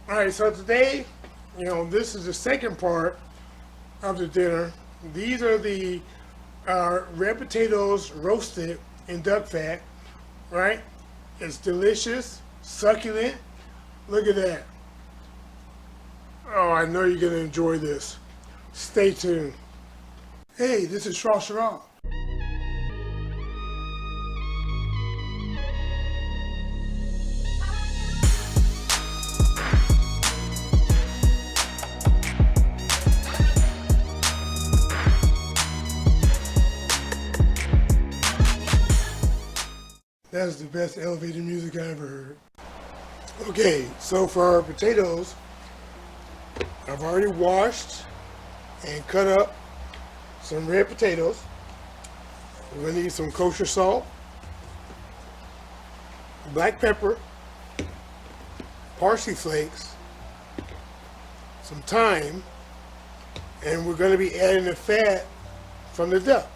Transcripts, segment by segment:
Alright, so today, this is the second part of the dinner. These are the red potatoes roasted in duck fat, right? It's delicious, succulent. Look at that. Oh, I know you're going to enjoy this. Stay tuned. Hey, this is Shrashira. That's the best elevator music I ever heard. Okay, so for our potatoes, I've already washed and cut up some red potatoes. We're going to need some kosher salt, black pepper, parsley flakes, some thyme, and we're going to be adding the fat from the duck.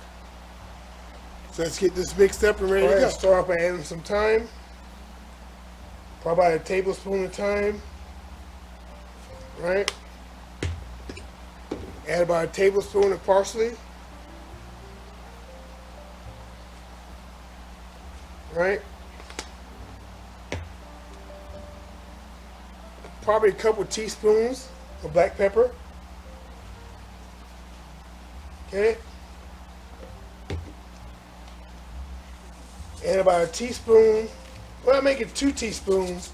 So let's get this mixed up and ready to go. Start off by adding some thyme, probably about a tablespoon of thyme, right? Add about a tablespoon of parsley, right? Probably a couple teaspoons of black pepper, okay? And about a teaspoon, well, I make it 2 teaspoons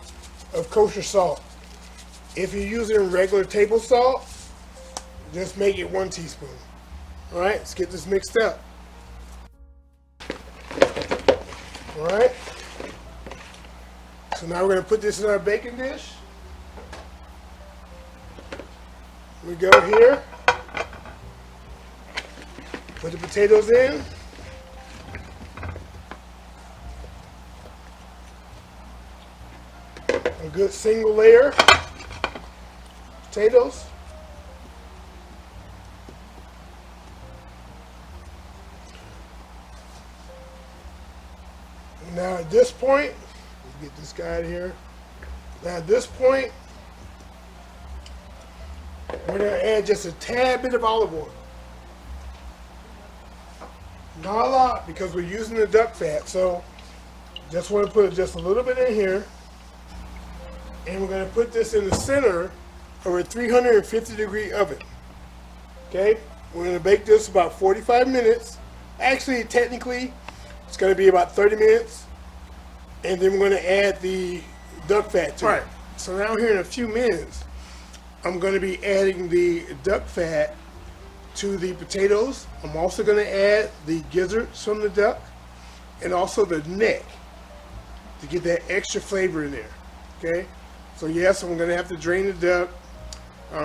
of kosher salt. If you're using regular table salt, just make it 1 teaspoon. All right, let's get this mixed up. All right. So now we're going to put this in our baking dish. We go here. Put the potatoes in. A good single layer potatoes. Now at this point, let's get this guy out of here. Now at this point, we're going to add just a tad bit of olive oil. Not a lot because we're using the duck fat, so just want to put just a little bit in here. And we're going to put this in the center of a 350-degree oven. Okay? We're going to bake this about 45 minutes. Actually, technically, it's going to be about 30 minutes. And then we're going to add the duck fat to it. Right. So now here in a few minutes, I'm going to be adding the duck fat to the potatoes. I'm also going to add the gizzards from the duck and also the neck to get that extra flavor in there. Okay? So yes, I'm going to have to drain the duck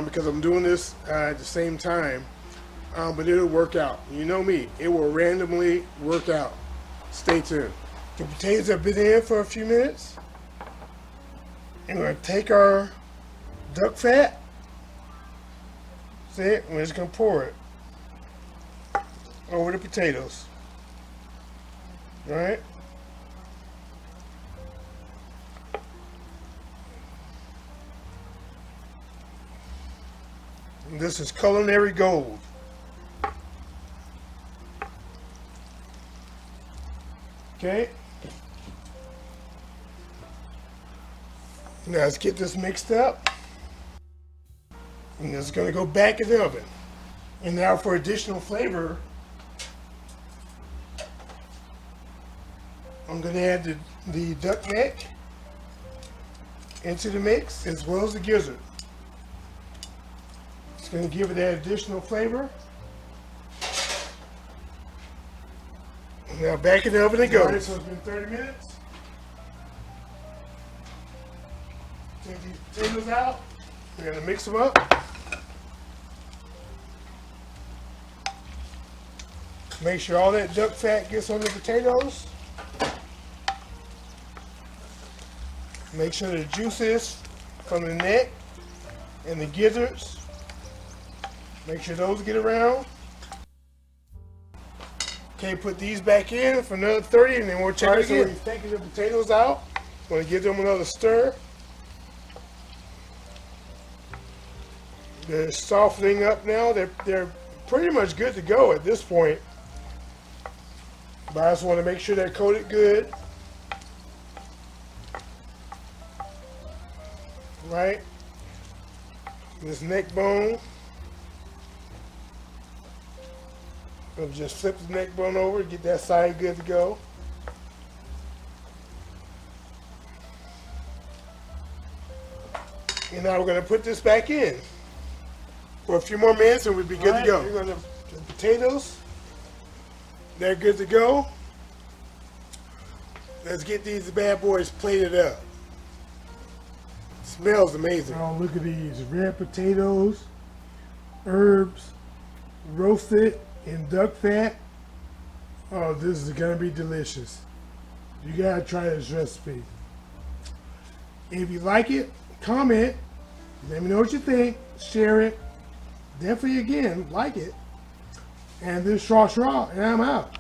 because I'm doing this at the same time, but it'll work out. You know me, it will randomly work out. Stay tuned. The potatoes have been in for a few minutes. And we're going to take our duck fat. See it? We're just going to pour it over the potatoes. All right? And this is culinary gold. Okay. Now let's get this mixed up. And it's going to go back in the oven. And now for additional flavor, I'm going to add the duck neck into the mix as well as the gizzard. It's going to give it that additional flavor. Now back in the oven it goes. All right, so it's been 30 minutes. Take these potatoes out. We're going to mix them up. Make sure all that duck fat gets on the potatoes. Make sure the juices from the neck and the gizzards, make sure those get around. Okay, put these back in for another 30 and then we'll check it again. So we're taking the potatoes out. We're going to give them another stir. They're softening up now. They're pretty much good to go at this point. But I just want to make sure they're coated good. Right? This neck bone. I'll just flip the neck bone over, get that side good to go. And now we're going to put this back in for a few more minutes and we'll be good to go. We're going to the potatoes. They're good to go. Let's get these bad boys plated up. Smells amazing. Oh, look at these red potatoes, herbs, roasted in duck fat. Oh, this is gonna be delicious. You gotta try this recipe. If you like it, comment. Let me know what you think. Share it. Definitely, again, like it. And this is Shrashira, and I'm out.